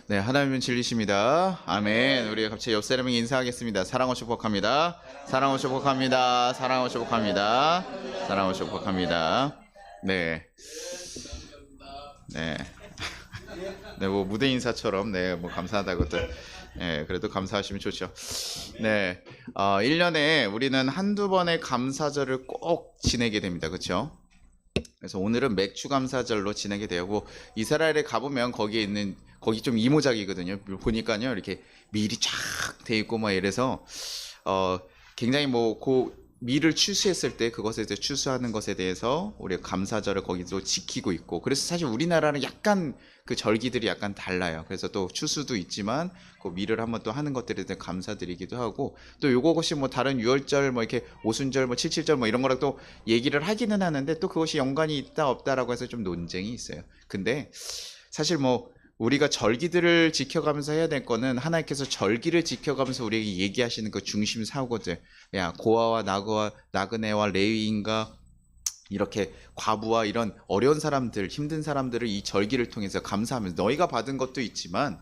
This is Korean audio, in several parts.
네, 하나님은 진리십니다. 아멘. 우리 갑자기 옆 사람에게 인사하겠습니다. 사랑하고 축복합니다. 사랑하고 축복합니다. 사랑하고 축복합니다. 사랑하고 축복합니다. 네, 네, 네, 뭐 무대 인사처럼 네, 뭐 감사하다고 또, 네, 그래도 감사하시면 좋죠. 네, 1년에 우리는 한두 번의 감사절을 꼭 지내게 됩니다. 그렇죠? 그래서 오늘은 맥주 감사절로 지내게 되고, 이스라엘에 가보면 거기 좀 이모작이거든요. 보니까요, 이렇게 밀이 쫙 돼 있고 막 이래서 굉장히 뭐 밀을 추수했을 때 그것에 대해 추수하는 것에 대해서 우리가 감사절을 거기서 지키고 있고, 그래서 사실 우리나라는 약간 그 절기들이 약간 달라요. 그래서 또 추수도 있지만 그 밀을 한번 또 하는 것들에 대해 감사드리기도 하고, 또 요것이 뭐 다른 유월절 뭐 이렇게 오순절 뭐 칠칠절 뭐 이런 거랑 또 얘기를 하기는 하는데, 또 그것이 연관이 있다 없다라고 해서 좀 논쟁이 있어요. 근데 사실 뭐 우리가 절기들을 지켜가면서 해야 될 거는, 하나님께서 절기를 지켜가면서 우리에게 얘기하시는 그 중심 사고들, 야 고아와 나그네와 레위인과 이렇게 과부와 이런 어려운 사람들, 힘든 사람들을 이 절기를 통해서 감사하면서, 너희가 받은 것도 있지만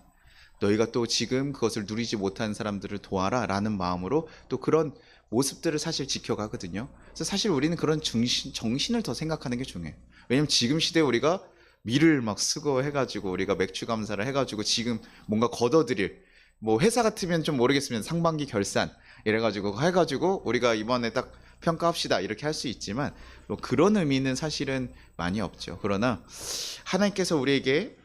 너희가 또 지금 그것을 누리지 못하는 사람들을 도와라 라는 마음으로 또 그런 모습들을 사실 지켜가거든요. 그래서 사실 우리는 그런 정신을 더 생각하는 게 중요해요. 왜냐면 지금 시대에 우리가 밀을 막 쓰고 해가지고, 우리가 맥주 감사를 해가지고 지금 뭔가 걷어들일, 뭐 회사 같으면 좀 모르겠으면 상반기 결산 이래가지고 해가지고 우리가 이번에 딱 평가합시다 이렇게 할 수 있지만, 뭐 그런 의미는 사실은 많이 없죠. 그러나 하나님께서 우리에게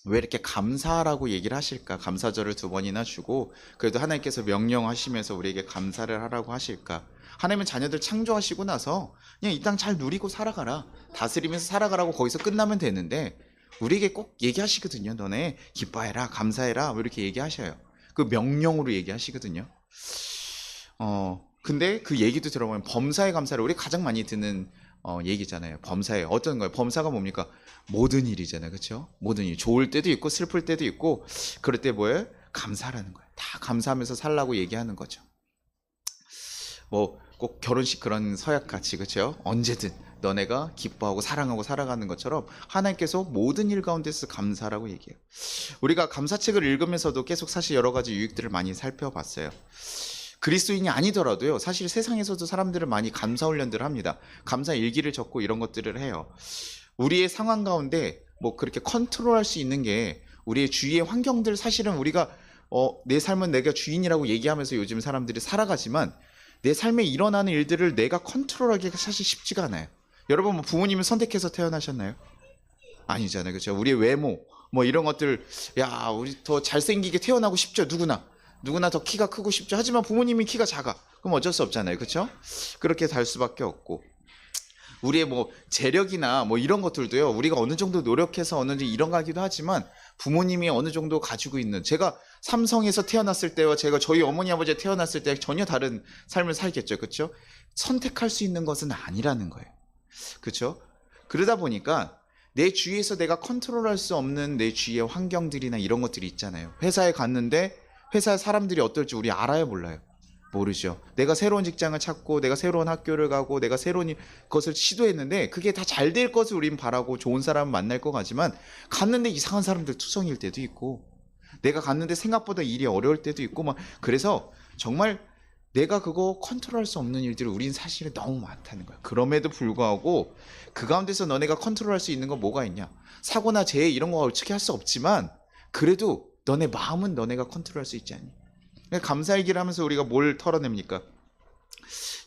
왜 이렇게 감사라고 얘기를 하실까? 감사절을 2번이나 주고 그래도 하나님께서 명령하시면서 우리에게 감사를 하라고 하실까? 하나님은 자녀들 창조하시고 나서 그냥 이 땅 잘 누리고 살아가라, 다스리면서 살아가라고 거기서 끝나면 되는데, 우리에게 꼭 얘기하시거든요. 너네 기뻐해라, 감사해라, 뭐 이렇게 얘기하셔요. 그 명령으로 얘기하시거든요. 근데 그 얘기도 들어보면 범사에 감사를 우리 가장 많이 듣는 얘기잖아요. 범사에 어떤 거예요? 범사가 뭡니까? 모든 일이잖아요. 그렇죠? 모든 일. 좋을 때도 있고 슬플 때도 있고, 그럴 때 뭐예요? 감사라는 거예요. 다 감사하면서 살라고 얘기하는 거죠. 뭐 꼭 결혼식 그런 서약 같이, 그렇죠? 언제든 너네가 기뻐하고 사랑하고 살아가는 것처럼 하나님께서 모든 일 가운데서 감사라고 얘기해요. 우리가 감사책을 읽으면서도 계속 사실 여러 가지 유익들을 많이 살펴봤어요. 그리스도인이 아니더라도요, 사실 세상에서도 사람들은 많이 감사 훈련들을 합니다. 감사 일기를 적고 이런 것들을 해요. 우리의 상황 가운데 뭐 그렇게 컨트롤할 수 있는 게 우리의 주위의 환경들, 사실은 우리가 내 삶은 내가 주인이라고 얘기하면서 요즘 사람들이 살아가지만, 내 삶에 일어나는 일들을 내가 컨트롤하기가 사실 쉽지가 않아요. 여러분 뭐 부모님은 선택해서 태어나셨나요? 아니잖아요. 그렇죠? 우리의 외모 뭐 이런 것들, 야 우리 더 잘생기게 태어나고 싶죠. 누구나 더 키가 크고 싶죠. 하지만 부모님이 키가 작아, 그럼 어쩔 수 없잖아요. 그렇죠? 그렇게 달 수밖에 없고, 우리의 뭐 재력이나 뭐 이런 것들도요, 우리가 어느 정도 노력해서 어느 정도 일어나기도 하지만 부모님이 어느 정도 가지고 있는, 제가 삼성에서 태어났을 때와 제가 저희 어머니 아버지가 태어났을 때 전혀 다른 삶을 살겠죠. 그렇죠? 선택할 수 있는 것은 아니라는 거예요. 그렇죠? 그러다 보니까 내 주위에서 내가 컨트롤할 수 없는 내 주위의 환경들이나 이런 것들이 있잖아요. 회사에 갔는데 회사 사람들이 어떨지 우리 알아요, 몰라요? 모르죠. 내가 새로운 직장을 찾고 내가 새로운 학교를 가고 내가 새로운 것을 시도했는데 그게 다 잘 될 것을 우린 바라고 좋은 사람을 만날 것 같지만, 갔는데 이상한 사람들 투성일 때도 있고, 내가 갔는데 생각보다 일이 어려울 때도 있고 막, 그래서 정말 내가 그거 컨트롤할 수 없는 일들이 우린 사실은 너무 많다는 거야. 그럼에도 불구하고 그 가운데서 너네가 컨트롤할 수 있는 건 뭐가 있냐? 사고나 재해 이런 거 어떻게 할 수 없지만, 그래도 너네 마음은 너네가 컨트롤할 수 있지 않니? 감사 얘기를 하면서 우리가 뭘 털어냅니까?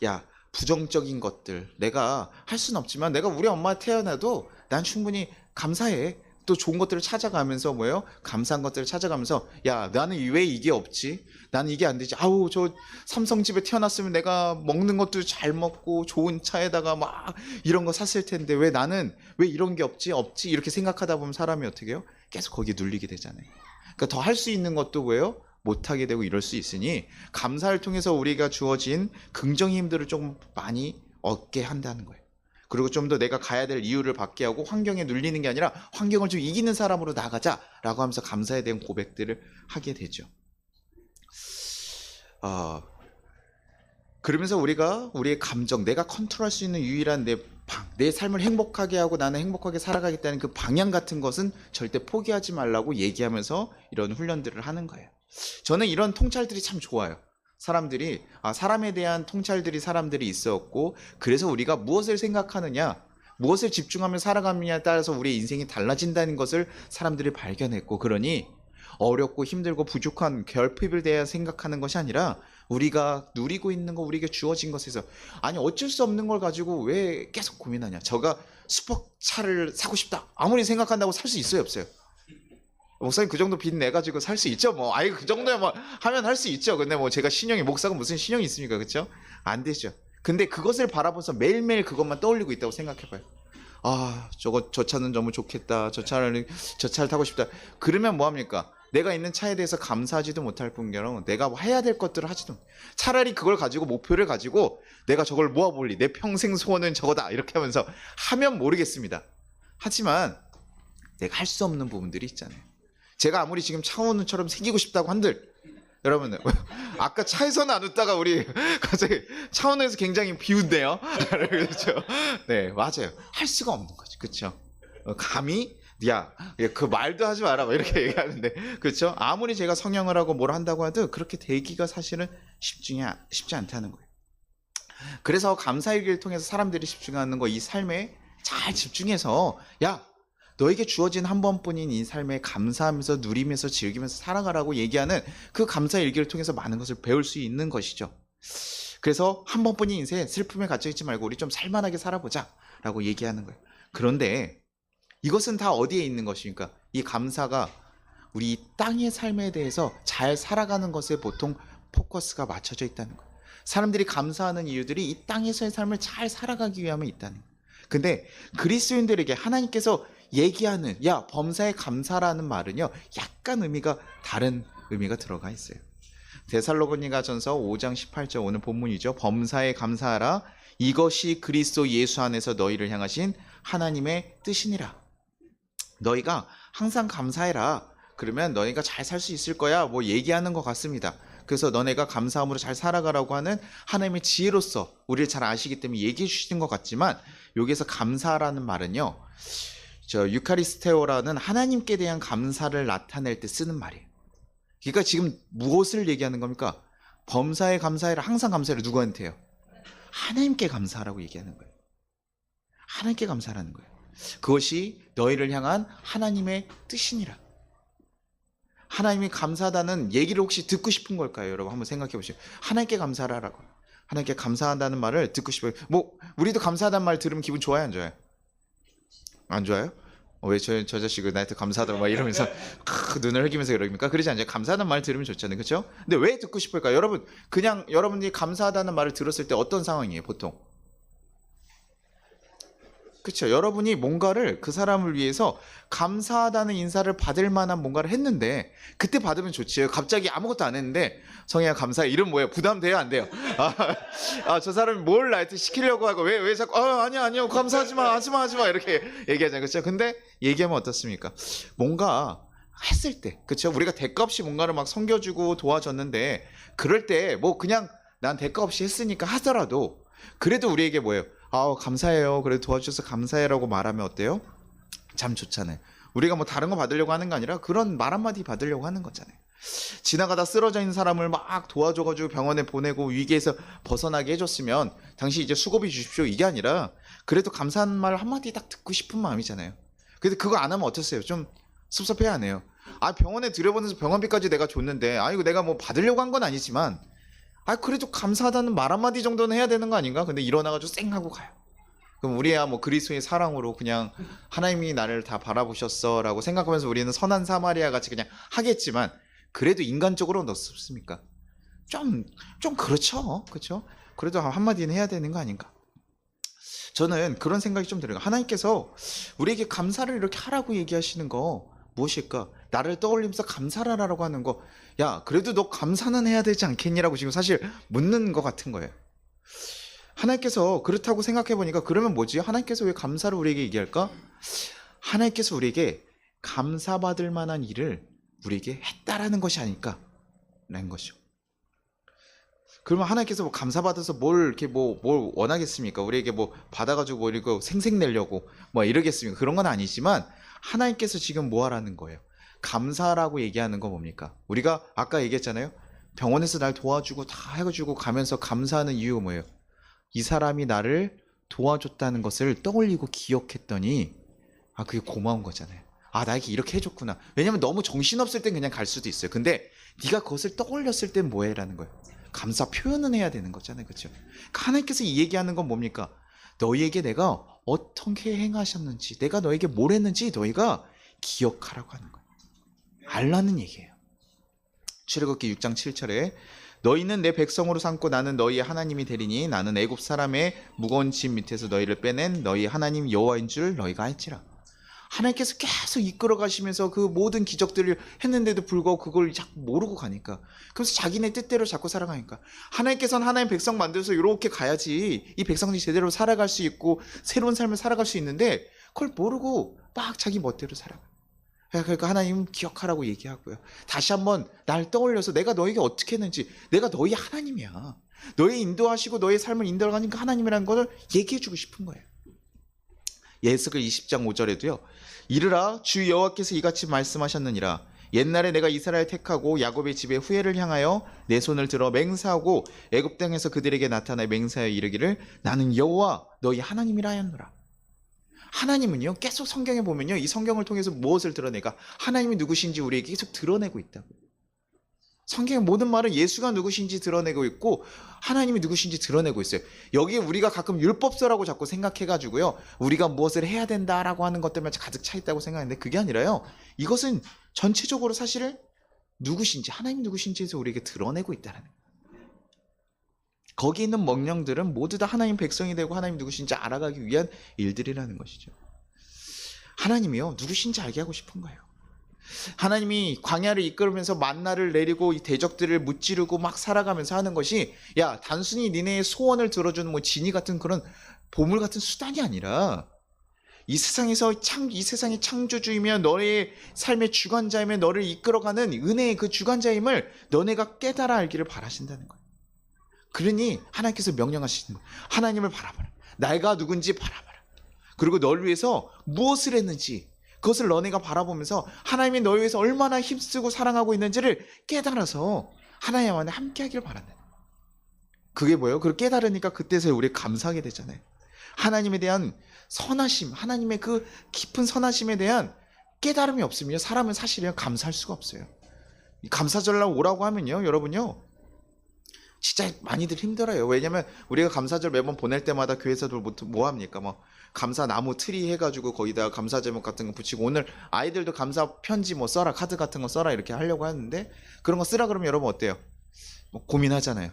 야, 부정적인 것들 내가 할 수는 없지만 내가 우리 엄마 태어나도 난 충분히 감사해. 또 좋은 것들을 찾아가면서 뭐예요? 감사한 것들을 찾아가면서, 야 나는 왜 이게 없지? 나는 이게 안 되지. 아우 저 삼성집에 태어났으면 내가 먹는 것도 잘 먹고 좋은 차에다가 막 이런 거 샀을 텐데 왜 나는 왜 이런 게 없지 이렇게 생각하다 보면 사람이 어떻게 해요? 계속 거기에 눌리게 되잖아요. 그러니까 더 할 수 있는 것도 왜요? 못하게 되고 이럴 수 있으니, 감사를 통해서 우리가 주어진 긍정의 힘들을 좀 많이 얻게 한다는 거예요. 그리고 좀 더 내가 가야 될 이유를 받게 하고, 환경에 눌리는 게 아니라 환경을 좀 이기는 사람으로 나가자라고 하면서 감사에 대한 고백들을 하게 되죠. 그러면서 우리가 우리의 감정, 내가 컨트롤할 수 있는 유일한 내 삶을 행복하게 하고 나는 행복하게 살아가겠다는 그 방향 같은 것은 절대 포기하지 말라고 얘기하면서 이런 훈련들을 하는 거예요. 저는 이런 통찰들이 참 좋아요. 사람들이 사람에 대한 통찰들이 사람들이 있었고, 그래서 우리가 무엇을 생각하느냐, 무엇을 집중하며 살아가느냐에 따라서 우리의 인생이 달라진다는 것을 사람들이 발견했고, 그러니 어렵고 힘들고 부족한 결핍을 대해 생각하는 것이 아니라 우리가 누리고 있는 거, 우리에게 주어진 것에서, 아니 어쩔 수 없는 걸 가지고 왜 계속 고민하냐. 저가 슈퍼차를 사고 싶다, 아무리 생각한다고 살 수 있어요, 없어요? 목사님 그 정도 빚 내가지고 살 수 있죠? 뭐 아이 그 정도야 뭐 하면 할 수 있죠. 근데 뭐 제가 신용이, 목사가 무슨 신용이 있습니까? 그렇죠? 안 되죠. 근데 그것을 바라보면서 매일매일 그것만 떠올리고 있다고 생각해봐요. 저 차는 너무 좋겠다, 저 차를 타고 싶다. 그러면 뭐합니까? 내가 있는 차에 대해서 감사하지도 못할 뿐더러 내가 해야 될 것들을 하지도 못. 차라리 그걸 가지고, 목표를 가지고 내가 저걸 모아볼리, 내 평생 소원은 저거다, 이렇게 하면서 하면 모르겠습니다. 하지만 내가 할 수 없는 부분들이 있잖아요. 제가 아무리 지금 차은우처럼 생기고 싶다고 한들, 여러분 아까 차에서는 안 웃다가 우리 갑자기 차은우에서 굉장히 비운데요. 그렇죠? 네, 맞아요. 할 수가 없는 거죠. 그렇죠? 감히 그 말도 하지 마라 이렇게 얘기하는데, 그렇죠? 아무리 제가 성형을 하고 뭘 한다고 해도 그렇게 되기가 사실은 쉽지 않다는 거예요. 그래서 감사일기를 통해서 사람들이 집중하는 거, 이 삶에 잘 집중해서 너에게 주어진 한 번뿐인 이 삶에 감사하면서 누리면서 즐기면서 살아가라고 얘기하는 그 감사일기를 통해서 많은 것을 배울 수 있는 것이죠. 그래서 한 번뿐인 인생에 슬픔에 갇혀있지 말고 우리 좀 살만하게 살아보자 라고 얘기하는 거예요. 그런데 이것은 다 어디에 있는 것입니까? 이 감사가 우리 땅의 삶에 대해서 잘 살아가는 것에 보통 포커스가 맞춰져 있다는 거예요. 사람들이 감사하는 이유들이 이 땅에서의 삶을 잘 살아가기 위함에 있다는 거예요. 근데 그리스도인들에게 하나님께서 얘기하는 범사에 감사라는 말은요, 약간 의미가 다른 의미가 들어가 있어요. 데살로니가전서 5장 18절, 오늘 본문이죠. 범사에 감사하라, 이것이 그리스도 예수 안에서 너희를 향하신 하나님의 뜻이니라. 너희가 항상 감사해라. 그러면 너희가 잘 살 수 있을 거야, 뭐 얘기하는 것 같습니다. 그래서 너네가 감사함으로 잘 살아가라고 하는 하나님의 지혜로서 우리를 잘 아시기 때문에 얘기해 주시는 것 같지만, 여기서 감사라는 말은요, 유카리스테오라는 하나님께 대한 감사를 나타낼 때 쓰는 말이에요. 그러니까 지금 무엇을 얘기하는 겁니까? 범사에 감사해라, 항상 감사해라. 누구한테요? 하나님께 감사하라고 얘기하는 거예요. 하나님께 감사하라는 거예요. 그것이 너희를 향한 하나님의 뜻이니라. 하나님이 감사하다는 얘기를 혹시 듣고 싶은 걸까요? 여러분 한번 생각해 보시죠. 하나님께 감사하라고, 하나님께 감사한다는 말을 듣고 싶어요. 뭐 우리도 감사하다는 말 들으면 기분 좋아요, 안 좋아요? 안 좋아요? 왜 저 자식을 나한테 감사하다고 막 이러면서 눈을 흘기면서 그럽니까? 그러지 않죠. 감사하다는 말 들으면 좋잖아요, 그렇죠? 근데 왜 듣고 싶을까요? 여러분, 그냥 여러분이 감사하다는 말을 들었을 때 어떤 상황이에요, 보통? 그렇죠. 여러분이 뭔가를 그 사람을 위해서 감사하다는 인사를 받을 만한 뭔가를 했는데, 그때 받으면 좋지요. 갑자기 아무것도 안 했는데 성희야 감사해, 이름 뭐예요? 부담돼요, 안 돼요? 저 사람이 뭘 나한테 시키려고 하고 왜 자꾸 아니야 감사하지 마, 하지 마 이렇게 얘기하잖아요, 그렇죠? 근데 얘기하면 어떻습니까? 뭔가 했을 때, 그렇죠? 우리가 대가 없이 뭔가를 막 섬겨주고 도와줬는데, 그럴 때 뭐 그냥 난 대가 없이 했으니까 하더라도 그래도 우리에게 뭐예요? 감사해요, 그래도 도와주셔서 감사해라고 말하면 어때요? 참 좋잖아요. 우리가 뭐 다른 거 받으려고 하는 게 아니라 그런 말 한마디 받으려고 하는 거잖아요. 지나가다 쓰러져 있는 사람을 막 도와줘가지고 병원에 보내고 위기에서 벗어나게 해줬으면 당신 이제 수고비 주십시오, 이게 아니라 그래도 감사한 말 한마디 딱 듣고 싶은 마음이잖아요. 근데 그거 안 하면 어떠세요? 좀 섭섭해야 안 해요? 병원에 들여보내서 병원비까지 내가 줬는데, 이거 내가 뭐 받으려고 한 건 아니지만 그래도 감사하다는 말 한마디 정도는 해야 되는 거 아닌가? 근데 일어나가지고 쌩 하고 가요. 그럼 우리야 뭐 그리스도의 사랑으로 그냥 하나님이 나를 다 바라보셨어 라고 생각하면서 우리는 선한 사마리아 같이 그냥 하겠지만, 그래도 인간적으로는 어떻습니까? 좀 그렇죠, 그렇죠? 그래도 한마디는 해야 되는 거 아닌가? 저는 그런 생각이 좀 들어요. 하나님께서 우리에게 감사를 이렇게 하라고 얘기하시는 거 무엇일까? 나를 떠올리면서 감사를 하라고 하는 거, 그래도 너 감사는 해야 되지 않겠니라고 지금 사실 묻는 것 같은 거예요. 하나님께서 그렇다고 생각해 보니까, 그러면 뭐지? 하나님께서 왜 감사를 우리에게 얘기할까? 하나님께서 우리에게 감사받을 만한 일을 우리에게 했다라는 것이 아닐까라는 것이죠. 그러면 하나님께서 뭐 감사받아서 뭘 이렇게 뭘 원하겠습니까? 우리에게 뭐 받아가지고 뭐 이거 생색내려고 뭐 이러겠습니까? 그런 건 아니지만 하나님께서 지금 뭐 하라는 거예요? 감사라고 얘기하는 건 뭡니까? 우리가 아까 얘기했잖아요. 병원에서 날 도와주고 다 해가지고 가면서 감사하는 이유가 뭐예요? 이 사람이 나를 도와줬다는 것을 떠올리고 기억했더니 그게 고마운 거잖아요. 나에게 이렇게 해줬구나. 왜냐면 너무 정신없을 땐 그냥 갈 수도 있어요. 근데 네가 그것을 떠올렸을 땐 뭐 해라는 거예요? 감사 표현은 해야 되는 거잖아요. 그렇죠? 하나님께서 이 얘기하는 건 뭡니까? 너희에게 내가 어떻게 행하셨는지, 내가 너에게 뭘 했는지 너희가 기억하라고 하는 거예요. 알라는 얘기예요. 출애굽기 6장 7절에 너희는 내 백성으로 삼고 나는 너희의 하나님이 되리니 나는 애굽 사람의 무거운 짐 밑에서 너희를 빼낸 너희 하나님 여호와인 줄 너희가 알지라. 하나님께서 계속 이끌어 가시면서 그 모든 기적들을 했는데도 불구하고 그걸 자꾸 모르고 가니까, 그래서 자기네 뜻대로 자꾸 살아가니까, 하나님께서는 하나님 백성 만들어서 이렇게 가야지 이 백성들이 제대로 살아갈 수 있고 새로운 삶을 살아갈 수 있는데 그걸 모르고 막 자기 멋대로 살아가. 그러니까 하나님 기억하라고 얘기하고요. 다시 한번 날 떠올려서 내가 너에게 어떻게 했는지, 내가 너희 하나님이야. 너희 인도하시고 너의 삶을 인도하는 그 하나님이라는 것을 얘기해주고 싶은 거예요. 예스겔 20장 5절에도요. 이르라 주 여호와께서 이같이 말씀하셨느니라. 옛날에 내가 이스라엘 택하고 야곱의 집에 후회를 향하여 내 손을 들어 맹세하고 애굽 땅에서 그들에게 나타나 맹세하여 이르기를 나는 여호와 너희 하나님이라 하였노라. 하나님은요, 계속 성경에 보면요, 이 성경을 통해서 무엇을 드러내가? 하나님이 누구신지 우리에게 계속 드러내고 있다고. 성경의 모든 말은 예수가 누구신지 드러내고 있고 하나님이 누구신지 드러내고 있어요. 여기에 우리가 가끔 율법서라고 자꾸 생각해가지고요, 우리가 무엇을 해야 된다라고 하는 것 때문에 가득 차 있다고 생각하는데 그게 아니라요, 이것은 전체적으로 사실은 누구신지, 하나님이 누구신지에서 우리에게 드러내고 있다는 거예요. 거기 있는 명령들은 모두 다 하나님 백성이 되고 하나님 누구신지 알아가기 위한 일들이라는 것이죠. 하나님이요, 누구신지 알게 하고 싶은 거예요. 하나님이 광야를 이끌으면서 만나를 내리고 이 대적들을 무찌르고 막 살아가면서 하는 것이, 야, 단순히 니네의 소원을 들어주는 뭐 지니 같은 그런 보물 같은 수단이 아니라 이 세상에서 이 세상의 창조주이며 너의 삶의 주관자이며 너를 이끌어가는 은혜의 그 주관자임을 너네가 깨달아 알기를 바라신다는 거예요. 그러니 하나님께서 명령하시는 거예요. 하나님을 바라봐라. 내가 누군지 바라봐라. 그리고 너를 위해서 무엇을 했는지 그것을 너네가 바라보면서 하나님이 너를 위해서 얼마나 힘쓰고 사랑하고 있는지를 깨달아서 하나님 안에 함께하기를 바란다. 그게 뭐예요? 그걸 깨달으니까 그때서야 우리 감사하게 되잖아요. 하나님에 대한 선하심, 하나님의 그 깊은 선하심에 대한 깨달음이 없으면 사람은 사실은 감사할 수가 없어요. 감사절날 오라고 하면요, 여러분요, 진짜 많이들 힘들어요. 왜냐면 우리가 감사절 매번 보낼 때마다 교회에서도 뭐 합니까? 뭐 감사 나무 트리 해가지고 거기다 감사 제목 같은 거 붙이고, 오늘 아이들도 감사 편지 뭐 써라, 카드 같은 거 써라 이렇게 하려고 하는데, 그런 거 쓰라 그러면 여러분 어때요? 뭐 고민하잖아요.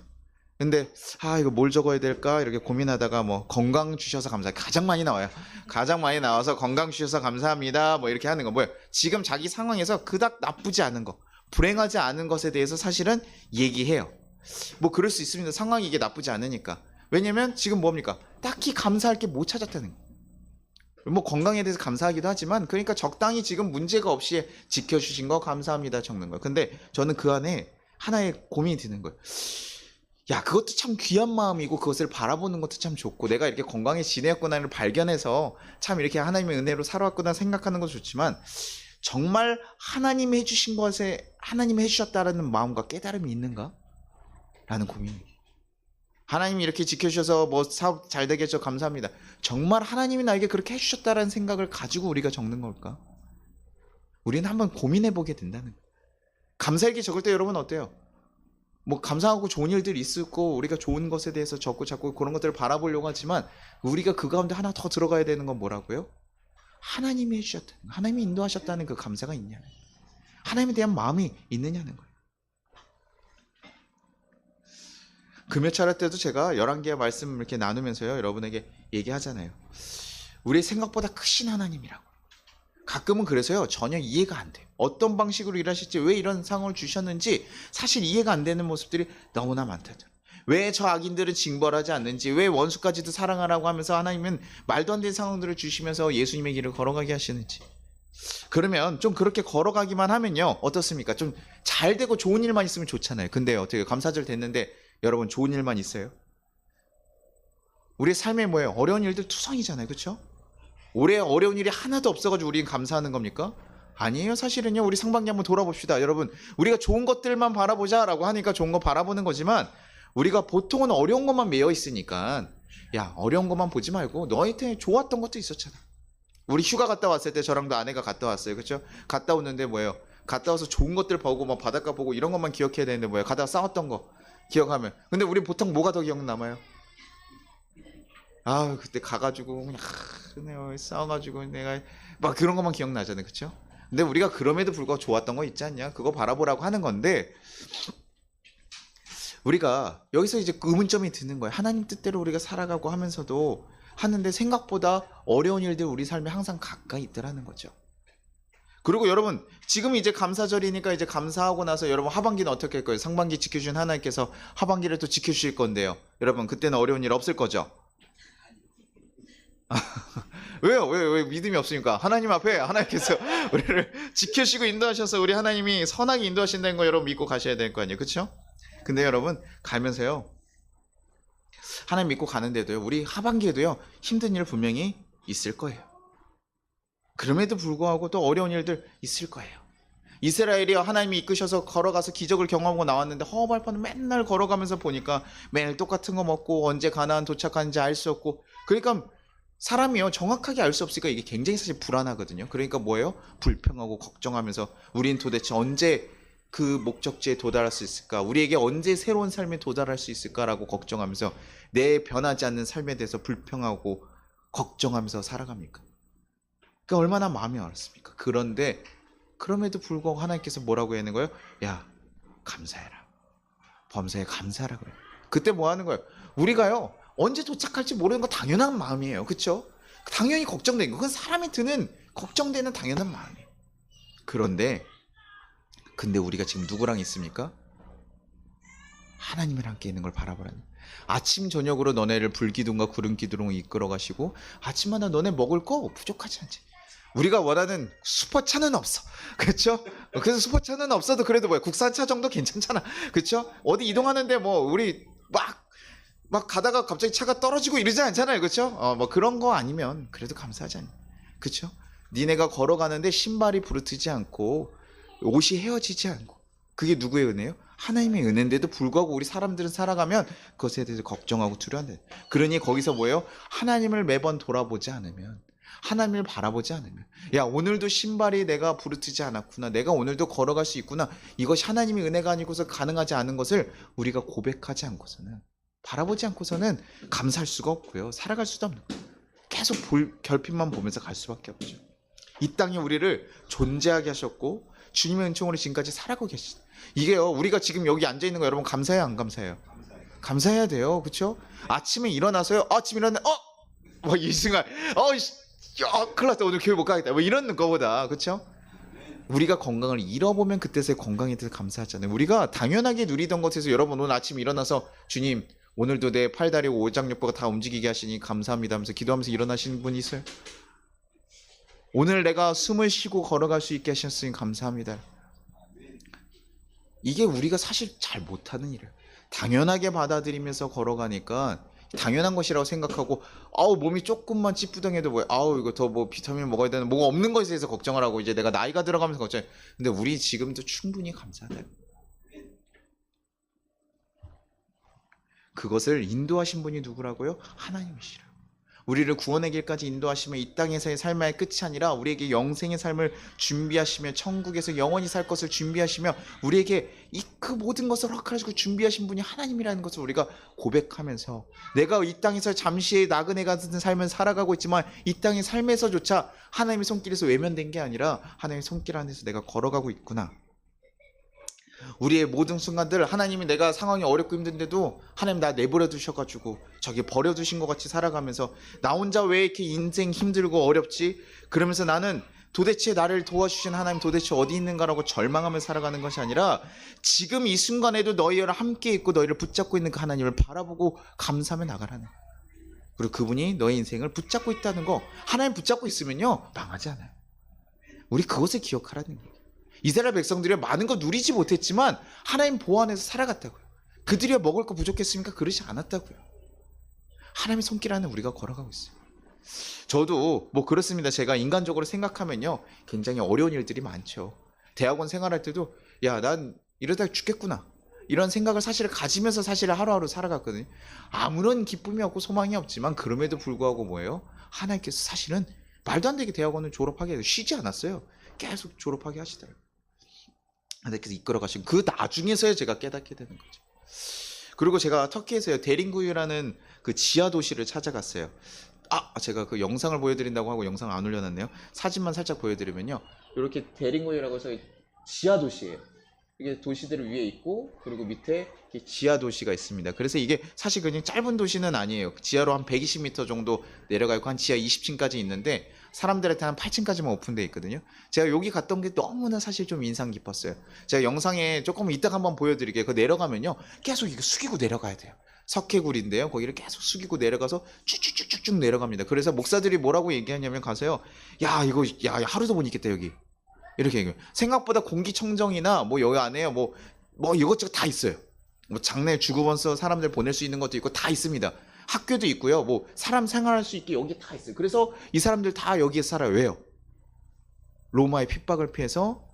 근데 이거 뭘 적어야 될까 이렇게 고민하다가 뭐 건강 주셔서 감사, 가장 많이 나와요. 가장 많이 나와서 건강 주셔서 감사합니다 뭐 이렇게 하는 거 뭐예요? 지금 자기 상황에서 그닥 나쁘지 않은 거, 불행하지 않은 것에 대해서 사실은 얘기해요. 뭐 그럴 수 있습니다. 상황이 이게 나쁘지 않으니까. 왜냐면 지금 뭡니까? 딱히 감사할 게 못 찾았다는 거예요. 뭐 건강에 대해서 감사하기도 하지만, 그러니까 적당히 지금 문제가 없이 지켜주신 거 감사합니다 적는 거예요. 근데 저는 그 안에 하나의 고민이 드는 거예요. 야, 그것도 참 귀한 마음이고 그것을 바라보는 것도 참 좋고 내가 이렇게 건강에 지내었구나를 발견해서 참 이렇게 하나님의 은혜로 살아왔구나 생각하는 것도 좋지만, 정말 하나님이 해주신 것에 하나님이 해주셨다라는 마음과 깨달음이 있는가? 라는 고민이에요. 하나님이 이렇게 지켜주셔서 뭐 사업 잘 되게 해서 감사합니다. 정말 하나님이 나에게 그렇게 해주셨다라는 생각을 가지고 우리가 적는 걸까? 우리는 한번 고민해보게 된다는 거예요. 감사일기 적을 때 여러분 어때요? 뭐 감사하고 좋은 일들이 있고 우리가 좋은 것에 대해서 적고 자꾸 그런 것들을 바라보려고 하지만, 우리가 그 가운데 하나 더 들어가야 되는 건 뭐라고요? 하나님이 해주셨다는, 하나님이 인도하셨다는 그 감사가 있냐는, 하나님에 대한 마음이 있느냐는 거예요. 금요차례 때도 제가 11개의 말씀 이렇게 나누면서요, 여러분에게 얘기하잖아요. 우리의 생각보다 크신 하나님이라고. 가끔은 그래서요, 전혀 이해가 안 돼요. 어떤 방식으로 일하실지, 왜 이런 상황을 주셨는지 사실 이해가 안 되는 모습들이 너무나 많다죠. 왜 저 악인들은 징벌하지 않는지, 왜 원수까지도 사랑하라고 하면서 하나님은 말도 안 되는 상황들을 주시면서 예수님의 길을 걸어가게 하시는지. 그러면 좀 그렇게 걸어가기만 하면요, 어떻습니까? 좀 잘 되고 좋은 일만 있으면 좋잖아요. 근데 어떻게 감사절 됐는데 여러분 좋은 일만 있어요? 우리의 삶에 뭐예요? 어려운 일들 투성이잖아요. 그렇죠? 올해 어려운 일이 하나도 없어가지고 우리는 감사하는 겁니까? 아니에요. 사실은요. 우리 상반기 한번 돌아봅시다. 여러분 우리가 좋은 것들만 바라보자라고 하니까 좋은 거 바라보는 거지만 우리가 보통은 어려운 것만 매여 있으니까 야 어려운 것만 보지 말고 너희한테 좋았던 것도 있었잖아. 우리 휴가 갔다 왔을 때 저랑도 아내가 갔다 왔어요. 그렇죠? 갔다 오는데 뭐예요? 갔다 와서 좋은 것들 보고 막 바닷가 보고 이런 것만 기억해야 되는데 뭐예요? 가다가 싸웠던 거 기억하면 근데 우리 보통 뭐가 더 기억 남아요? 아 그때 가가지고 그냥 내가 싸워가지고 내가 막 그런 것만 기억나잖아요. 그렇죠? 근데 우리가 그럼에도 불구하고 좋았던 거 있지 않냐? 그거 바라보라고 하는 건데 우리가 여기서 이제 그 의문점이 드는 거예요. 하나님 뜻대로 우리가 살아가고 하면서도 하는데 생각보다 어려운 일들 우리 삶에 항상 가까이 있더라는 거죠. 그리고 여러분 지금 이제 감사절이니까 이제 감사하고 나서 여러분 하반기는 어떻게 할 거예요? 상반기 지켜주신 하나님께서 하반기를 또 지켜주실 건데요. 여러분 그때는 어려운 일 없을 거죠? 왜요? 왜 믿음이 없으니까? 하나님 앞에 하나님께서 우리를 지켜주시고 인도하셔서 우리 하나님이 선하게 인도하신다는 거 여러분 믿고 가셔야 될 거 아니에요. 그렇죠? 근데 여러분 가면서요 하나님 믿고 가는데도요 우리 하반기에도요 힘든 일 분명히 있을 거예요. 그럼에도 불구하고 또 어려운 일들 있을 거예요. 이스라엘이 하나님이 이끄셔서 걸어가서 기적을 경험하고 나왔는데 허허벌판을 맨날 걸어가면서 보니까 매일 똑같은 거 먹고 언제 가나안 도착하는지 알 수 없고 그러니까 사람이요 정확하게 알 수 없으니까 이게 굉장히 사실 불안하거든요. 그러니까 뭐예요? 불평하고 걱정하면서 우린 도대체 언제 그 목적지에 도달할 수 있을까? 우리에게 언제 새로운 삶에 도달할 수 있을까라고 걱정하면서 내 변하지 않는 삶에 대해서 불평하고 걱정하면서 살아갑니까? 그러니까 얼마나 마음이 어렵습니까? 그런데 그럼에도 불구하고 하나님께서 뭐라고 하는 거예요? 야 감사해라. 범사에 감사하라 그래요. 그때 뭐 하는 거예요? 우리가요 언제 도착할지 모르는 거 당연한 마음이에요. 그렇죠? 당연히 걱정되는 거. 그건 사람이 드는 걱정되는 당연한 마음이에요. 근데 우리가 지금 누구랑 있습니까? 하나님이랑 함께 있는 걸 바라보라니. 아침 저녁으로 너네를 불기둥과 구름기둥으로 이끌어 가시고 아침마다 너네 먹을 거 부족하지 않지. 우리가 원하는 슈퍼차는 없어. 그렇죠? 그래서 슈퍼차는 없어도 그래도 뭐야 국산차 정도 괜찮잖아. 그렇죠? 어디 이동하는데 뭐 우리 막 가다가 갑자기 차가 떨어지고 이러지 않잖아요. 그렇죠? 뭐 그런 거 아니면 그래도 감사하지 않니. 그렇죠? 니네가 걸어가는데 신발이 부르트지 않고 옷이 헤어지지 않고 그게 누구의 은혜예요? 하나님의 은혜인데도 불구하고 우리 사람들은 살아가면 그것에 대해서 걱정하고 두려워한다. 그러니 거기서 뭐예요? 하나님을 매번 돌아보지 않으면 하나님을 바라보지 않으면 야 오늘도 신발이 내가 부르트지 않았구나. 내가 오늘도 걸어갈 수 있구나. 이것이 하나님의 은혜가 아니고서 가능하지 않은 것을 우리가 고백하지 않고서는 바라보지 않고서는 감사할 수가 없고요. 살아갈 수도 없는 거예요. 계속 결핍만 보면서 갈 수밖에 없죠. 이 땅에 우리를 존재하게 하셨고 주님의 은총으로 지금까지 살아가고 계시죠. 이게요 우리가 지금 여기 앉아있는 거 여러분 감사해요 안 감사해요? 감사해야 돼요. 그렇죠? 아침에 일어나서요 아침에 일어나 뭐 이 순간 큰일 났다 오늘 교회 못 가겠다 뭐 이런 거보다 그렇죠? 우리가 건강을 잃어보면 그때서야 건강에 대해서 감사하잖아요. 우리가 당연하게 누리던 것에서 여러분 오늘 아침에 일어나서 주님 오늘도 내 팔다리 오장육부가 다 움직이게 하시니 감사합니다 하면서 기도하면서 일어나시는 분이 있어요? 오늘 내가 숨을 쉬고 걸어갈 수 있게 하셨으니 감사합니다. 이게 우리가 사실 잘 못하는 일이에요. 당연하게 받아들이면서 걸어가니까 당연한 것이라고 생각하고 몸이 조금만 찌뿌둥해도 뭐야 이거 더 뭐 비타민 먹어야 되는 뭐가 없는 것에 대해서 걱정을 하고 이제 내가 나이가 들어가면서 걱정해. 근데 우리 지금도 충분히 감사하다. 그것을 인도하신 분이 누구라고요? 하나님이시라고. 우리를 구원의 길까지 인도하시며 이 땅에서의 삶의 끝이 아니라 우리에게 영생의 삶을 준비하시며 천국에서 영원히 살 것을 준비하시며 우리에게 그 모든 것을 허락하시고 준비하신 분이 하나님이라는 것을 우리가 고백하면서 내가 이 땅에서 잠시의 나그네 같은 삶을 살아가고 있지만 이 땅의 삶에서조차 하나님의 손길에서 외면된 게 아니라 하나님의 손길 안에서 내가 걸어가고 있구나. 우리의 모든 순간들 하나님이 내가 상황이 어렵고 힘든데도 하나님 나 내버려 두셔가지고 저기 버려두신 것 같이 살아가면서 나 혼자 왜 이렇게 인생 힘들고 어렵지? 그러면서 나는 도대체 나를 도와주신 하나님 도대체 어디 있는가라고 절망하며 살아가는 것이 아니라 지금 이 순간에도 너희와 함께 있고 너희를 붙잡고 있는 그 하나님을 바라보고 감사하며 나가라는 거예요. 그리고 그분이 너희 인생을 붙잡고 있다는 거 하나님 붙잡고 있으면요 망하지 않아요. 우리 그것을 기억하라는 거예요. 이스라엘 백성들이 많은 거 누리지 못했지만 하나님 보호 안에서 살아갔다고요. 그들이야 먹을 거 부족했으니까 그러지 않았다고요. 하나님의 손길 안에 우리가 걸어가고 있어요. 저도 뭐 그렇습니다. 제가 인간적으로 생각하면요, 굉장히 어려운 일들이 많죠. 대학원 생활할 때도 야, 난 이러다 죽겠구나, 이런 생각을 사실 가지면서 사실 하루하루 살아갔거든요. 아무런 기쁨이 없고 소망이 없지만 그럼에도 불구하고 뭐예요? 하나님께서 사실은 말도 안 되게 대학원을 졸업하게 해서 쉬지 않았어요. 계속 졸업하게 하시더라고요. 하나님께서 이끌어 가신 그 나중에서야 제가 깨닫게 되는 거죠. 그리고 제가 터키에서요, 데링구유라는 그 지하 도시를 찾아갔어요. 제가 그 영상을 보여드린다고 하고 영상을 안 올려놨네요. 사진만 살짝 보여드리면요, 이렇게 데링구유라고 해서 지하 도시예요. 이게 도시들 위에 있고, 그리고 밑에 이렇게 지하 도시가 있습니다. 그래서 이게 사실 그냥 짧은 도시는 아니에요. 지하로 한 120m 정도 내려가 있고 한 지하 20층까지 있는데 사람들한테 한 8층까지만 오픈되어 있거든요. 제가 여기 갔던 게 너무나 사실 좀 인상 깊었어요. 제가 영상에 조금 이따가 한번 보여드릴게요. 그 내려가면요, 계속 이거 숙이고 내려가야 돼요. 석회굴인데요, 거기를 계속 숙이고 내려가서 쭉쭉쭉쭉 내려갑니다. 그래서 목사들이 뭐라고 얘기하냐면 가서요, 야 이거 야 하루도 못 있겠다 여기, 이렇게 얘기해요. 생각보다 공기청정이나 뭐 여기 안에요, 뭐 이것저것 다 있어요. 뭐 장례 주구번서 사람들 보낼 수 있는 것도 있고 다 있습니다. 학교도 있고요. 뭐 사람 생활할 수 있게 여기 다 있어요. 그래서 이 사람들 다 여기에 살아요. 왜요? 로마의 핍박을 피해서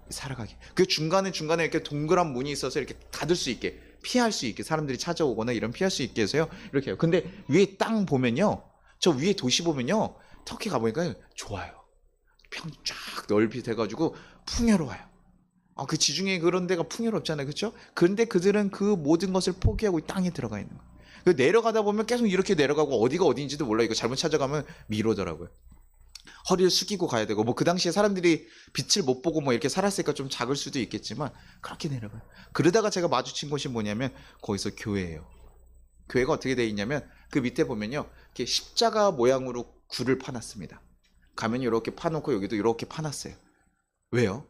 살아가게. 그 중간에 이렇게 동그란 문이 있어서 이렇게 닫을 수 있게, 피할 수 있게, 사람들이 찾아오거나 이런 피할 수 있게 해서요, 이렇게 해요. 근데 위에 땅 보면요, 저 위에 도시 보면요, 터키 가보니까 좋아요. 평 쫙 넓이 돼가지고 풍요로워요. 그 지중해 그런 데가 풍요롭잖아요, 그렇죠? 그런데 그들은 그 모든 것을 포기하고 이 땅에 들어가 있는 거예요. 그 내려가다 보면 계속 이렇게 내려가고 어디가 어디인지도 몰라. 이거 잘못 찾아가면 미로더라고요. 허리를 숙이고 가야 되고, 뭐 그 당시에 사람들이 빛을 못 보고 뭐 이렇게 살았으니까 좀 작을 수도 있겠지만 그렇게 내려가요. 그러다가 제가 마주친 곳이 뭐냐면 거기서 교회예요. 교회가 어떻게 돼 있냐면 그 밑에 보면요, 이렇게 십자가 모양으로 굴을 파놨습니다. 가면 이렇게 파놓고 여기도 이렇게 파놨어요. 왜요?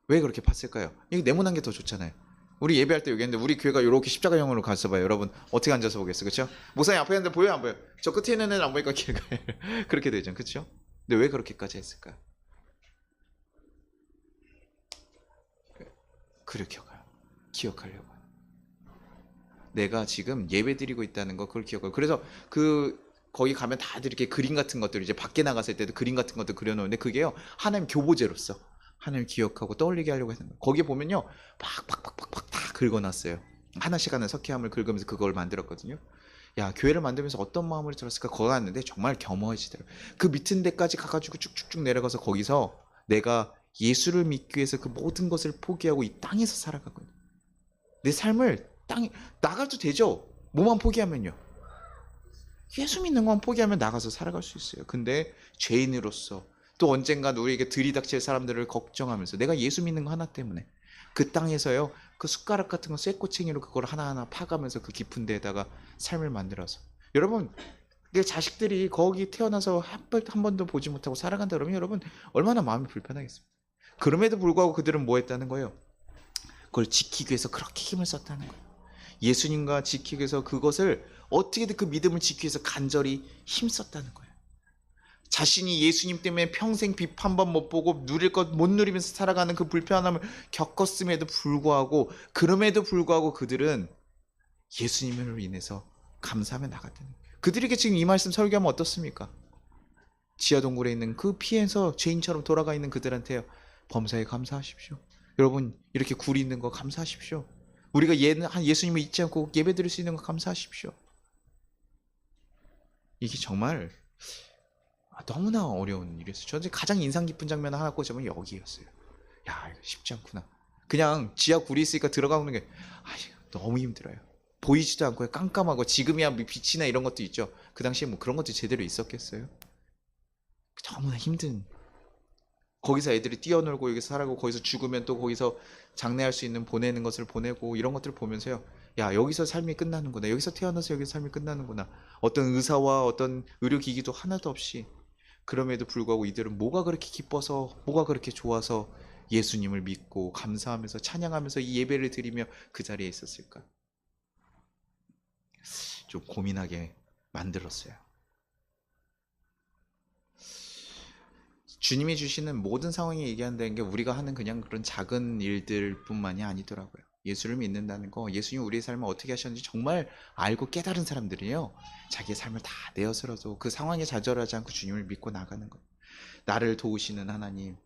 왜 그렇게 팠을까요? 이게 네모난 게 더 좋잖아요. 우리 예배할 때 여기 있는데 우리 교회가 이렇게 십자가형으로 갔어 봐요. 여러분 어떻게 앉아서 보겠어요, 그렇죠? 목사님 앞에 있는데 보여요, 안 보여요? 저 끝에 있는 애는 안 보니까 길가 그렇게 되죠, 그렇죠? 근데 왜 그렇게까지 했을까요? 그렇게 기억하려고. 내가 지금 예배 드리고 있다는 거, 그걸 기억하고. 그래서 거기 가면 다들 이렇게 그림 같은 것들, 이제 밖에 나갔을 때도 그림 같은 것들 그려놓는데 그게요, 하나님 교보제로서 하나님 기억하고 떠올리게 하려고 했는 거예요. 거기에 보면요, 팍팍팍팍팍 다 긁어놨어요. 하나씩 하는 석회암을 긁으면서 그걸 만들었거든요. 야, 교회를 만들면서 어떤 마음으로 들었을까? 거기 갔는데 정말 겸허해지더라고요. 그 밑은 데까지 가가지고 쭉쭉쭉 내려가서 거기서 내가 예수를 믿기 위해서 그 모든 것을 포기하고 이 땅에서 살아가거든요. 내 삶을 땅에 나가도 되죠. 뭐만 포기하면요. 예수 믿는 것만 포기하면 나가서 살아갈 수 있어요. 근데 죄인으로서 또 언젠간 우리에게 들이닥칠 사람들을 걱정하면서 내가 예수 믿는 거 하나 때문에 그 땅에서요, 그 숟가락 같은 거 쇠꼬챙이로 그걸 하나하나 파가면서 그 깊은 데에다가 삶을 만들어서, 여러분 내 자식들이 거기 태어나서 한 번도 보지 못하고 살아간다 그러면 여러분 얼마나 마음이 불편하겠습니까? 그럼에도 불구하고 그들은 뭐 했다는 거예요? 그걸 지키기 위해서 그렇게 힘을 썼다는 거예요. 예수님과 지키기 위해서 그것을 어떻게든 그 믿음을 지키기 위해서 간절히 힘썼다는 거예요. 자신이 예수님 때문에 평생 비판만 못 보고 누릴 것 못 누리면서 살아가는 그 불편함을 겪었음에도 불구하고, 그럼에도 불구하고 그들은 예수님으로 인해서 감사하며 나갔다는 거예요. 그들에게 지금 이 말씀 설교하면 어떻습니까? 지하 동굴에 있는 그 피해서 죄인처럼 돌아가 있는 그들한테요, 범사에 감사하십시오. 여러분 이렇게 굴이 있는 거 감사하십시오. 우리가 예수님을 잊지 않고 예배드릴 수 있는 거 감사하십시오. 이게 정말 너무나 어려운 일이었어요. 저는 가장 인상 깊은 장면 하나 꽂으면 여기였어요. 야, 이거 쉽지 않구나. 그냥 지하 굴이 있으니까 들어가는 게 너무 힘들어요. 보이지도 않고 깜깜하고, 지금이야 빛이나 이런 것도 있죠. 그 당시에 뭐 그런 것도 제대로 있었겠어요? 너무나 힘든, 거기서 애들이 뛰어놀고 여기서 살아고, 거기서 죽으면 또 거기서 장례할 수 있는 보내는 것을 보내고, 이런 것들을 보면서요, 야, 여기서 삶이 끝나는구나. 여기서 태어나서 여기서 삶이 끝나는구나. 어떤 의사와 어떤 의료기기도 하나도 없이, 그럼에도 불구하고 이들은 뭐가 그렇게 기뻐서, 뭐가 그렇게 좋아서 예수님을 믿고 감사하면서 찬양하면서 이 예배를 드리며 그 자리에 있었을까? 좀 고민하게 만들었어요. 주님이 주시는 모든 상황에 얘기한다는 게 우리가 하는 그냥 그런 작은 일들뿐만이 아니더라고요. 예수를 믿는다는 거, 예수님 우리의 삶을 어떻게 하셨는지 정말 알고 깨달은 사람들이에요. 자기의 삶을 다 내어서라도 그 상황에 좌절하지 않고 주님을 믿고 나가는 거예요. 나를 도우시는 하나님,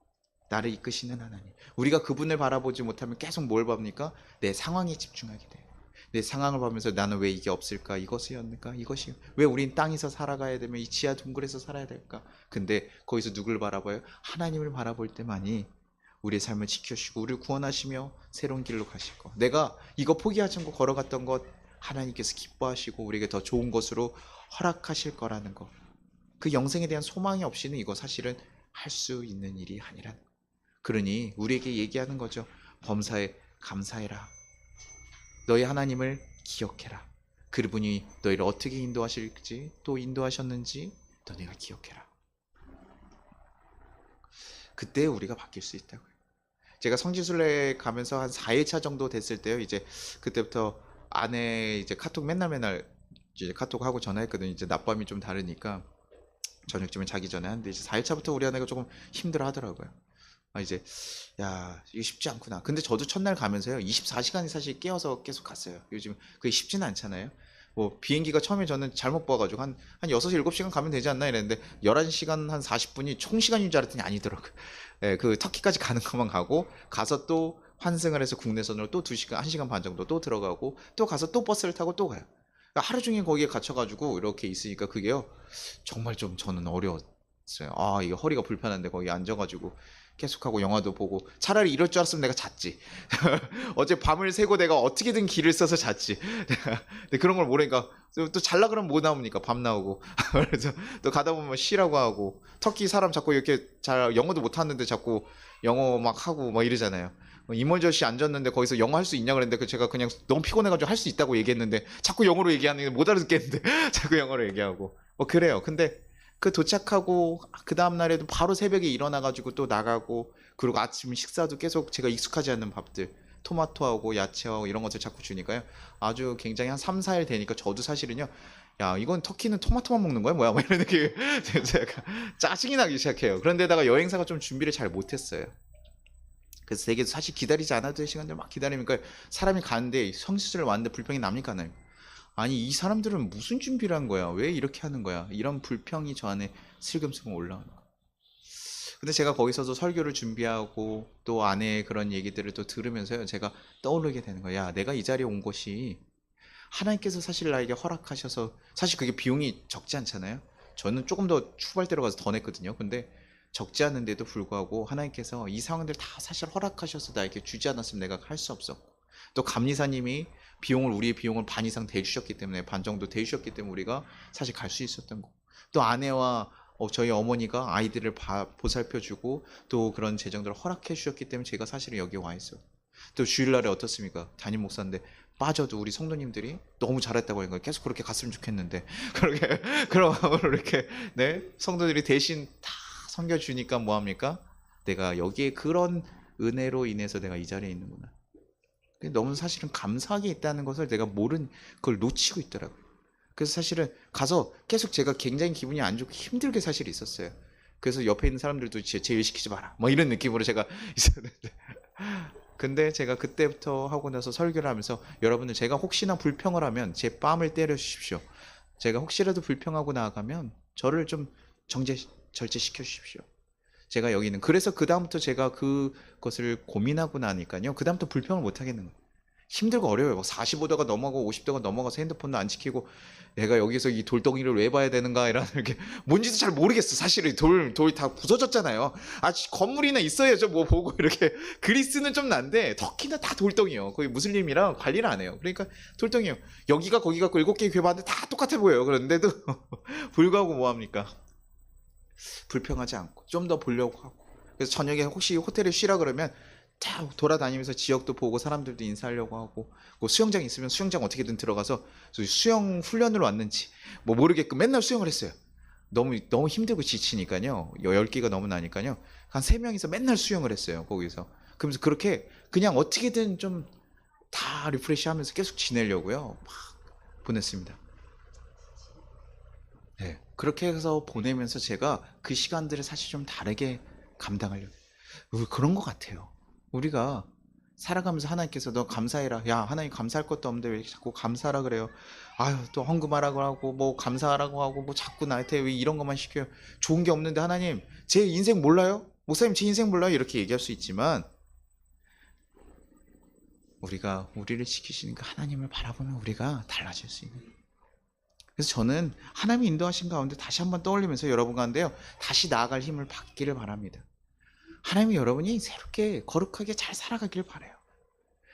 나를 이끄시는 하나님. 우리가 그분을 바라보지 못하면 계속 뭘 봅니까? 내 상황에 집중하게 돼요. 내 상황을 보면서 나는 왜 이게 없을까? 이것이었는가? 이것이 왜 우린 땅에서 살아가야 되면 이 지하 동굴에서 살아야 될까? 근데 거기서 누굴 바라봐요? 하나님을 바라볼 때만이 우리의 삶을 지켜주시고 우리를 구원하시며 새로운 길로 가실 거. 내가 이거 포기하지 않고 걸어갔던 것 하나님께서 기뻐하시고 우리에게 더 좋은 것으로 허락하실 거라는 거. 그 영생에 대한 소망이 없이는 이거 사실은 할 수 있는 일이 아니라는 거. 그러니 우리에게 얘기하는 거죠. 범사에 감사해라. 너희 하나님을 기억해라. 그분이 너희를 어떻게 인도하실지 또 인도하셨는지 너희가 기억해라. 그때 우리가 바뀔 수 있다고요. 제가 성지순례 가면서 한 4일차 정도 됐을 때요. 이제 그때부터 아내 이제 카톡 맨날 이제 카톡 하고 전화했거든요. 이제 낮밤이 좀 다르니까 저녁쯤에 자기 전에 하는데 이제 4일차부터 우리 아내가 조금 힘들어 하더라고요. 이제 야 이게 쉽지 않구나. 근데 저도 첫날 가면서요 24시간이 사실 깨어서 계속 갔어요. 요즘 그게 쉽지는 않잖아요. 뭐 비행기가 처음에 저는 잘못 봐가지고 한 6, 7시간 가면 되지 않나 이랬는데 11시간 한 40분이 총 시간인 줄 알았더니 아니더라고요. 예, 그 터키까지 가는 것만 가고 가서 또 환승을 해서 국내선으로 또 2시간, 1시간 반 정도 또 들어가고 또 가서 또 버스를 타고 또 가요. 그러니까 하루 종일 거기에 갇혀가지고 이렇게 있으니까 그게요 정말 좀 저는 어려웠어요. 이게 허리가 불편한데 거기 앉아가지고 계속하고 영화도 보고 차라리 이럴 줄 알았으면 내가 잤지. 어제 밤을 새고 내가 어떻게든 길을 써서 잤지. 근데 그런 걸 모르니까 또 잘라 그러면 뭐 나옵니까? 밤 나오고. 그래서 또 가다 보면 쉬라고 하고 터키 사람 자꾸 이렇게 잘 영어도 못하는데 자꾸 영어 막 하고 막 이러잖아요. 이멀저시 앉았는데 거기서 영어 할 수 있냐 그랬는데 제가 그냥 너무 피곤해가지고 할 수 있다고 얘기했는데 자꾸 영어로 얘기하는 못 알아듣겠는데 자꾸 영어로 얘기하고 뭐 그래요. 근데 그 도착하고 그 다음 날에도 바로 새벽에 일어나가지고 또 나가고 그리고 아침 식사도 계속 제가 익숙하지 않는 밥들 토마토하고 야채하고 이런 것들 자꾸 주니까요 아주 굉장히 한 3, 4일 되니까 저도 사실은요 야 이건 터키는 토마토만 먹는 거야 뭐야 뭐 이런 느낌 제가 짜증이 나기 시작해요. 그런데다가 여행사가 좀 준비를 잘 못했어요. 그래서 되게 사실 기다리지 않아도 될 시간들 막 기다리니까 사람이 가는데 성수를 왔는데 불평이 납니까 나요? 아니 이 사람들은 무슨 준비를 한 거야? 왜 이렇게 하는 거야? 이런 불평이 저 안에 슬금슬금 올라오는 거야. 근데 제가 거기서도 설교를 준비하고 또 아내의 그런 얘기들을 또 들으면서요 제가 떠오르게 되는 거야. 야, 내가 이 자리에 온 것이 하나님께서 사실 나에게 허락하셔서 사실 그게 비용이 적지 않잖아요. 저는 조금 더 추발대로 가서 더 냈거든요. 근데 적지 않은데도 불구하고 하나님께서 이 상황들 다 사실 허락하셔서 나에게 주지 않았으면 내가 할 수 없었고 또 감리사님이 우리의 비용을 반 이상 대주셨기 때문에 반 정도 대주셨기 때문에 우리가 사실 갈 수 있었던 거고 또 아내와 저희 어머니가 아이들을 보살펴주고 또 그런 재정들을 허락해 주셨기 때문에 제가 사실은 여기 와 있어요. 또 주일날에 어떻습니까? 담임 목사인데 빠져도 우리 성도님들이 너무 잘했다고 하는 거예요. 계속 그렇게 갔으면 좋겠는데 그렇게 그럼 이렇게 네 성도들이 대신 다 섬겨주니까 뭐합니까? 내가 여기에 그런 은혜로 인해서 내가 이 자리에 있는구나. 너무 사실은 감사하게 있다는 것을 내가 그걸 놓치고 있더라고요. 그래서 사실은 가서 계속 제가 굉장히 기분이 안 좋고 힘들게 사실 있었어요. 그래서 옆에 있는 사람들도 제 일 시키지 마라 뭐 이런 느낌으로 제가 있었는데 근데 제가 그때부터 하고 나서 설교를 하면서 여러분들 제가 혹시나 불평을 하면 제 뺨을 때려 주십시오. 제가 혹시라도 불평하고 나아가면 저를 좀 절제시켜 주십시오. 제가 여기는 그래서 그 다음부터 제가 그것을 고민하고 나니까요 그 다음부터 불평을 못 하겠는 거예요. 힘들고 어려워요. 막 45도가 넘어가고 50도가 넘어가서 핸드폰도 안 지키고 내가 여기서 이 돌덩이를 왜 봐야 되는가 이런 게 뭔지도 잘 모르겠어. 사실은 돌 다 부서졌잖아요. 건물이나 있어야죠. 뭐 보고 이렇게 그리스는 좀 난데 터키는 다 돌덩이요. 거기 무슬림이랑 관리를 안 해요. 그러니까 돌덩이요. 여기가 거기 갖고 7개의 궤 봤는데 다 똑같아 보여요. 그런데도 불구하고 뭐 합니까? 불평하지 않고 좀 더 보려고 하고 그래서 저녁에 혹시 호텔에 쉬라 그러면 다 돌아다니면서 지역도 보고 사람들도 인사하려고 하고 수영장 있으면 수영장 어떻게든 들어가서 수영 훈련을 왔는지 뭐 모르게끔 맨날 수영을 했어요. 너무 힘들고 지치니까요. 10개가 너무 나니까요. 한 3명이서 맨날 수영을 했어요. 거기서. 그러면서 그렇게 그냥 어떻게든 좀 다 리프레시 하면서 계속 지내려고요. 막 보냈습니다. 네. 그렇게 해서 보내면서 제가 그 시간들을 사실 좀 다르게 감당하려고. 그런 것 같아요. 우리가 살아가면서 하나님께서 너 감사해라. 야, 하나님 감사할 것도 없는데 왜 이렇게 자꾸 감사하라 그래요? 아유, 또 헌금하라고 하고 뭐 감사하라고 하고 뭐 자꾸 나한테 왜 이런 것만 시켜요? 좋은 게 없는데 하나님 제 인생 몰라요? 목사님 제 인생 몰라요? 이렇게 얘기할 수 있지만 우리가 우리를 지키시는 그 하나님을 바라보면 우리가 달라질 수 있는. 그래서 저는 하나님이 인도하신 가운데 다시 한번 떠올리면서 여러분 가운데요 다시 나아갈 힘을 받기를 바랍니다. 하나님이 여러분이 새롭게 거룩하게 잘 살아가길 바라요.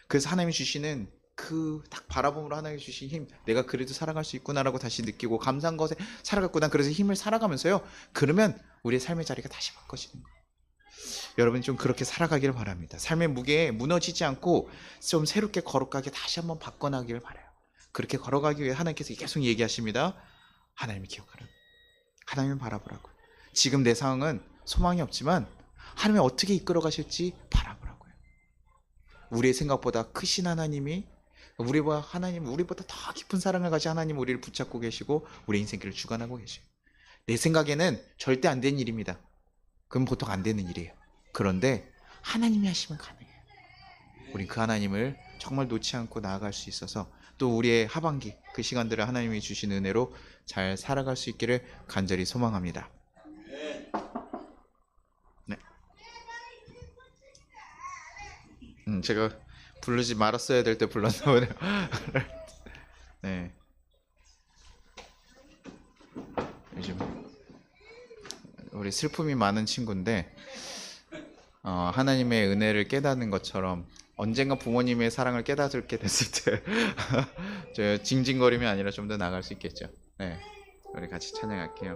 그래서 하나님이 주시는 그 딱 바라봄으로 하나님이 주신 힘, 내가 그래도 살아갈 수 있구나라고 다시 느끼고 감사한 것에 살아갔구나. 그래서 힘을 살아가면서요 그러면 우리의 삶의 자리가 다시 바꿔지는 거예요. 여러분 좀 그렇게 살아가기를 바랍니다. 삶의 무게에 무너지지 않고 좀 새롭게 거룩하게 다시 한번 바꿔나가기를 바라요. 그렇게 걸어가기 위해 하나님께서 계속 얘기하십니다. 하나님을 기억하라. 하나님을 바라보라고. 지금 내 상황은 소망이 없지만 하나님이 어떻게 이끌어 가실지 바라보라고요. 우리의 생각보다 크신 하나님이 우리보다 더 깊은 사랑을 가진 하나님 우리를 붙잡고 계시고 우리 인생길을 주관하고 계셔요. 내 생각에는 절대 안 되는 일입니다. 그럼 보통 안 되는 일이에요. 그런데 하나님이 하시면 가능해요. 우린 그 하나님을 정말 놓지 않고 나아갈 수 있어서 또 우리의 하반기 그 시간들을 하나님이 주신 은혜로 잘 살아갈 수 있기를 간절히 소망합니다. 네. 제가 부르지 말았어야 될 때 불렀나 보네요. 네. 요즘 우리 슬픔이 많은 친구인데 하나님의 은혜를 깨닫는 것처럼 언젠가 부모님의 사랑을 깨닫게 됐을 때 저 징징거림이 아니라 좀 더 나아갈 수 있겠죠. 네, 우리 같이 찬양할게요.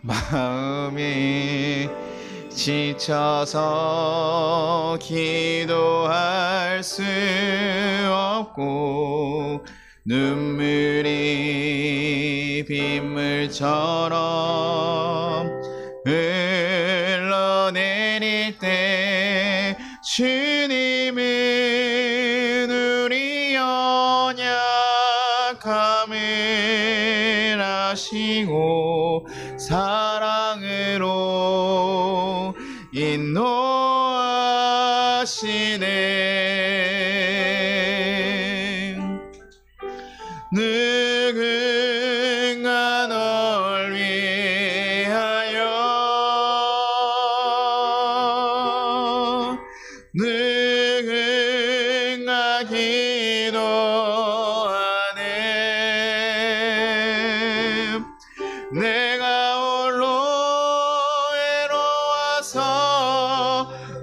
마음이 지쳐서 기도할 수 없고 눈물이 빗물처럼 흘러내릴 때 주님은 우리 연약함을 아시고 사랑으로 인도하시네. 누군가 널 위하여 누군가 기도하네. 내가 홀로 외로워서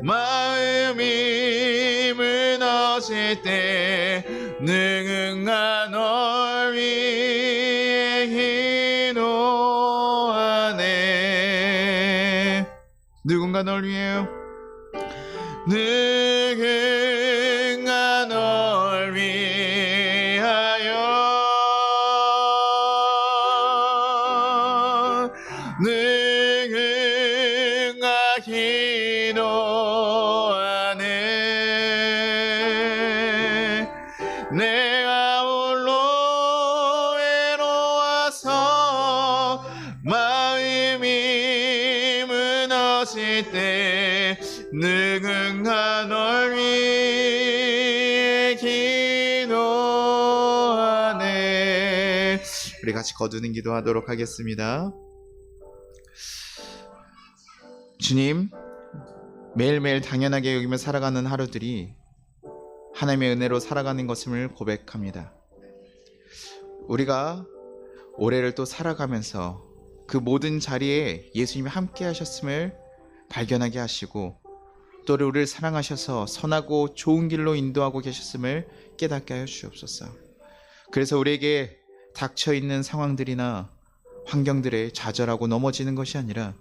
마음이 무너질 때 누군가 널 위해 기도하네. 누군가 널 위해요. 누군가 널 위하여 누군가 기도하네. 내가 홀로 외로워서 마음이 무너질 때 누군가 널 위해 기도하네. 우리 같이 거두는 기도하도록 하겠습니다. 주님, 매일매일 당연하게 여기며 살아가는 하루들이 하나님의 은혜로 살아가는 것임을 고백합니다. 우리가 올해를 또 살아가면서 그 모든 자리에 예수님이 함께 하셨음을 발견하게 하시고 또 우리를 사랑하셔서 선하고 좋은 길로 인도하고 계셨음을 깨닫게 하여 주옵소서. 그래서 우리에게 닥쳐있는 상황들이나 환경들에 좌절하고 넘어지는 것이 아니라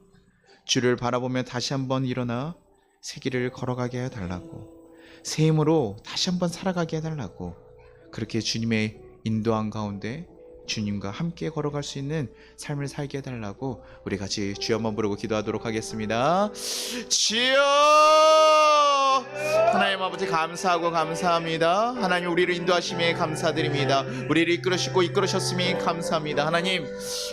주를 바라보며 다시 한번 일어나 새 길을 걸어가게 해달라고, 새 힘으로 다시 한번 살아가게 해달라고, 그렇게 주님의 인도한 가운데 주님과 함께 걸어갈 수 있는 삶을 살게 해달라고 우리 같이 주여 한번 부르고 기도하도록 하겠습니다. 주여! 하나님 아버지 감사하고 감사합니다. 하나님 우리를 인도하심에 감사드립니다. 우리를 이끌으시고 이끌으셨음이 감사합니다. 하나님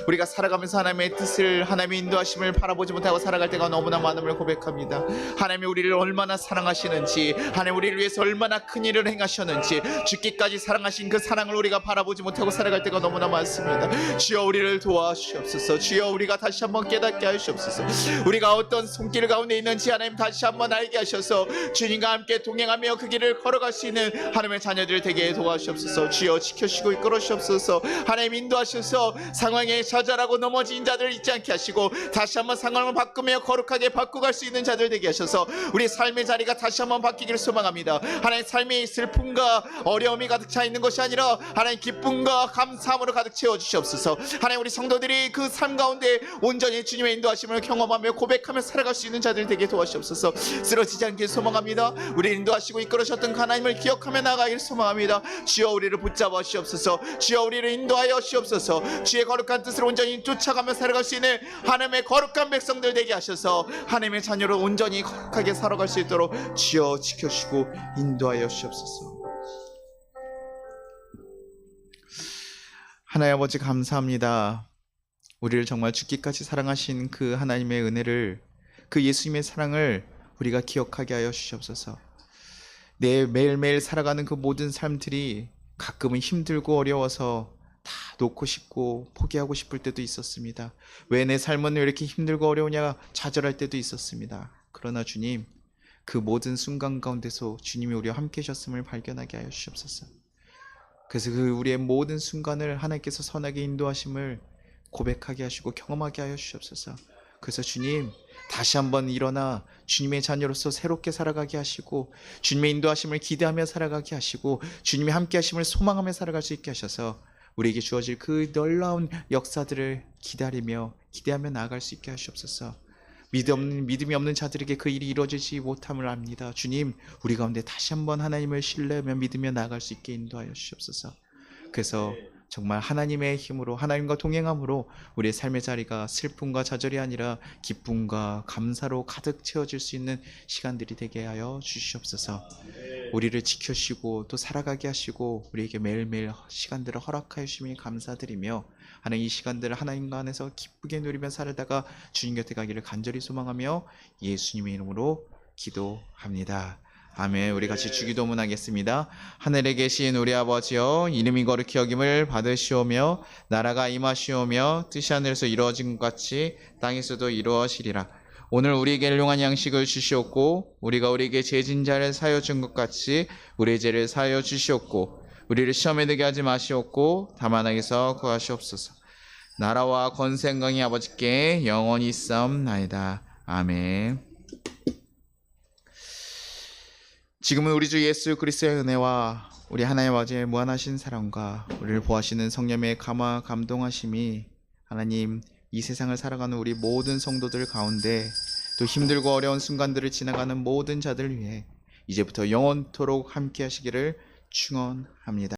우리가 살아가면서 하나님의 뜻을 하나님의 인도하심을 바라보지 못하고 살아갈 때가 너무나 많음을 고백합니다. 하나님이 우리를 얼마나 사랑하시는지, 하나님 우리를 위해서 얼마나 큰 일을 행하셨는지, 죽기까지 사랑하신 그 사랑을 우리가 바라보지 못하고 살아갈 때가 너무나 많습니다. 주여 우리를 도와주시옵소서. 주여 우리가 다시 한번 깨닫게 하시옵소서. 우리가 어떤 손길 가운데 있는지 하나님 다시 한번 알게 하셔서 주님과 함께 동행하며 그 길을 걸어갈 수 있는 하나님의 자녀들 되게 도와주시옵소서. 주여 지켜주시고 이끌어주시옵소서. 하나님 인도하셔서 상황에 좌절하고 넘어진 자들을 잊지 않게 하시고 다시 한번 상황을 바꾸며 거룩하게 바꾸갈 수 있는 자들 되게 하셔서 우리 삶의 자리가 다시 한번 바뀌기를 소망합니다. 하나님 삶이 슬픔과 어려움이 가득 차 있는 것이 아니라 하나님 기쁨과 감사함으로 가득 채워주시옵소서. 하나님 우리 성도들이 그 삶 가운데 온전히 주님의 인도하심을 경험하며 고백하며 살아갈 수 있는 자들 되게 도와주시옵소서. 쓰러지지 않길 소망합니다. 우리 인도하시고 이끌으셨던 그 하나님을 기억하며 나가길 소망합니다. 주여 우리를 붙잡아 주시옵소서. 주여 우리를 인도하여 주시옵소서. 주의 거룩한 뜻을 온전히 쫓아가며 살아갈 수 있는 하나님의 거룩한 백성들 되게 하셔서 하나님의 자녀로 온전히 거룩하게 살아갈 수 있도록 주여 지켜주시고 인도하여 주시옵소서. 하나님 아버지 감사합니다. 우리를 정말 죽기까지 사랑하신 그 하나님의 은혜를, 그 예수님의 사랑을 우리가 기억하게 하여 주시옵소서. 내 매일매일 살아가는 그 모든 삶들이 가끔은 힘들고 어려워서 다 놓고 싶고 포기하고 싶을 때도 있었습니다. 왜 내 삶은 왜 이렇게 힘들고 어려우냐 좌절할 때도 있었습니다. 그러나 주님, 그 모든 순간 가운데서 주님이 우리와 함께 하셨음을 발견하게 하여 주시옵소서. 그래서 그 우리의 모든 순간을 하나님께서 선하게 인도하심을 고백하게 하시고 경험하게 하여 주시옵소서. 그래서 주님, 다시 한번 일어나 주님의 자녀로서 새롭게 살아가게 하시고 주님의 인도하심을 기대하며 살아가게 하시고 주님의 함께 하심을 소망하며 살아갈 수 있게 하셔서 우리에게 주어질 그 놀라운 역사들을 기대하며 나아갈 수 있게 하시옵소서. 믿음이 없는 자들에게 그 일이 이루어지지 못함을 압니다. 주님, 우리 가운데 다시 한번 하나님을 신뢰하며 믿으며 나아갈 수 있게 인도하여 주시옵소서. 그래서 정말 하나님의 힘으로, 하나님과 동행함으로 우리의 삶의 자리가 슬픔과 좌절이 아니라 기쁨과 감사로 가득 채워질 수 있는 시간들이 되게 하여 주시옵소서. 우리를 지켜주시고 또 살아가게 하시고 우리에게 매일매일 시간들을 허락하여 주시니 감사드리며 하나님 이 시간들을 하나님과 안에서 기쁘게 누리며 살다가 주님 곁에 가기를 간절히 소망하며 예수님의 이름으로 기도합니다. 아멘. 우리 같이 주기도문 하겠습니다. 하늘에 계신 우리 아버지여, 이름이 거룩히 여김을 받으시오며 나라가 임하시오며 뜻이 하늘에서 이루어진 것 같이 땅에서도 이루어지리라. 오늘 우리에게 일용할 양식을 주시옵고 우리가 우리에게 죄진 자를 사하여 준 것 같이 우리의 죄를 사하여 주시옵고 우리를 시험에 들게 하지 마시옵고 다만 악에서 구하시옵소서. 나라와 권세 영광이 아버지께 영원히 있사옵나이다. 아멘. 지금은 우리 주 예수 그리스도의 은혜와 우리 하나님 아버지의 무한하신 사랑과 우리를 보호하시는 성령의 감화 감동하심이 하나님 이 세상을 살아가는 우리 모든 성도들 가운데 또 힘들고 어려운 순간들을 지나가는 모든 자들 위해 이제부터 영원토록 함께 하시기를 축원합니다.